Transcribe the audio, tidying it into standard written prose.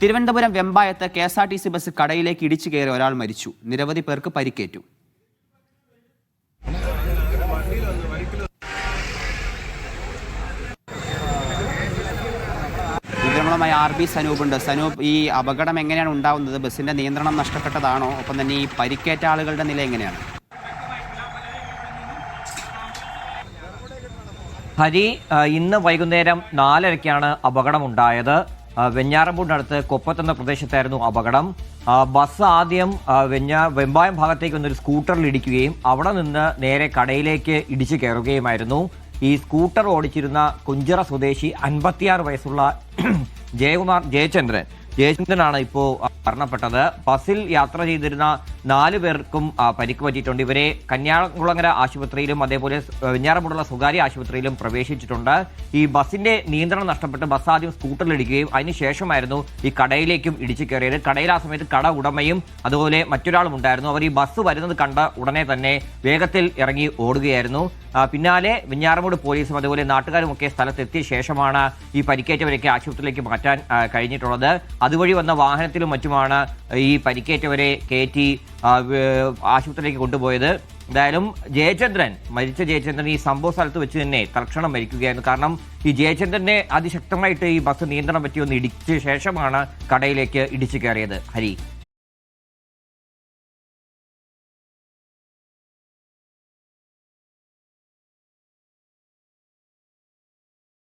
Thiruvananthapuram വെമ്പായത്ത് KSRTC bus കടയിലേക്ക് ഇടിച്ചു കയറി ഒരാൾ മരിച്ചു. നിരവധി പേർക്ക് പരിക്കേറ്റു. വിവരങ്ങളുമായി RB സനൂപുണ്ട്. സനൂപ്, ഈ അപകടം എങ്ങനെയാണ് ഉണ്ടാവുന്നത്? ബസിന്റെ നിയന്ത്രണം നഷ്ടപ്പെട്ടതാണോ? ഒപ്പം തന്നെ ഈ പരിക്കേറ്റ ആളുകളുടെ നില എങ്ങനെയാണ്? ഹരി, ഇന്ന് വൈകുന്നേരം 4:30-ക്കാണ് അപകടമുണ്ടായത്. വെഞ്ഞാറമൂടിനടുത്ത് കൊപ്പത്തെന്ന പ്രദേശത്തായിരുന്നു അപകടം. ബസ് ആദ്യം വെമ്പായം ഭാഗത്തേക്ക് വന്നൊരു സ്കൂട്ടറിൽ ഇടിക്കുകയും അവിടെ നിന്ന് നേരെ കടയിലേക്ക് ഇടിച്ചു കയറുകയുമായിരുന്നു. ഈ സ്കൂട്ടർ ഓടിച്ചിരുന്ന കുഞ്ചിറ സ്വദേശി 56 വയസ്സുള്ള ജയചന്ദ്രനാണ് ഇപ്പോൾ മരണപ്പെട്ടത്. ബസ്സിൽ യാത്ര ചെയ്തിരുന്ന 4 പേർക്കും പരിക്ക് പറ്റിയിട്ടുണ്ട്. ഇവരെ കന്യാകുളങ്ങര ആശുപത്രിയിലും അതേപോലെ വെഞ്ഞാറമൂടുള്ള സ്വകാര്യ ആശുപത്രിയിലും പ്രവേശിച്ചിട്ടുണ്ട്. ഈ ബസ്സിന്റെ നിയന്ത്രണം നഷ്ടപ്പെട്ട് ബസ് ആദ്യം സ്കൂട്ടറിൽ ഇടിക്കുകയും അതിനുശേഷമായിരുന്നു ഈ കടയിലേക്കും ഇടിച്ചു കയറിയത്. കടയിൽ ആ സമയത്ത് കട ഉടമയും അതുപോലെ മറ്റൊരാളും ഉണ്ടായിരുന്നു. അവർ ഈ ബസ് വരുന്നത് കണ്ട ഉടനെ തന്നെ വേഗത്തിൽ ഇറങ്ങി ഓടുകയായിരുന്നു. പിന്നാലെ വെഞ്ഞാറമൂട് പോലീസും അതുപോലെ നാട്ടുകാരുമൊക്കെ സ്ഥലത്തെത്തിയ ശേഷമാണ് ഈ പരിക്കേറ്റവരൊക്കെ ആശുപത്രിയിലേക്ക് മാറ്റാൻ കഴിഞ്ഞിട്ടുള്ളത്. അതുവഴി വന്ന വാഹനത്തിലും മറ്റുമാണ് ഈ പരിക്കേറ്റവരെ കയറ്റി ആശുപത്രിയിലേക്ക് കൊണ്ടുപോയത്. എന്തായാലും മരിച്ച ജയചന്ദ്രൻ ഈ സംഭവ സ്ഥലത്ത് വെച്ച് തന്നെ തൽക്ഷണം മരിക്കുകയായിരുന്നു. കാരണം ഈ ജയചന്ദ്രനെ അതിശക്തമായിട്ട് ഈ ബസ് നിയന്ത്രണം പറ്റി ഒന്ന് ഇടിച്ച ശേഷമാണ് കടയിലേക്ക് ഇടിച്ചു കയറിയത്. ഹരി.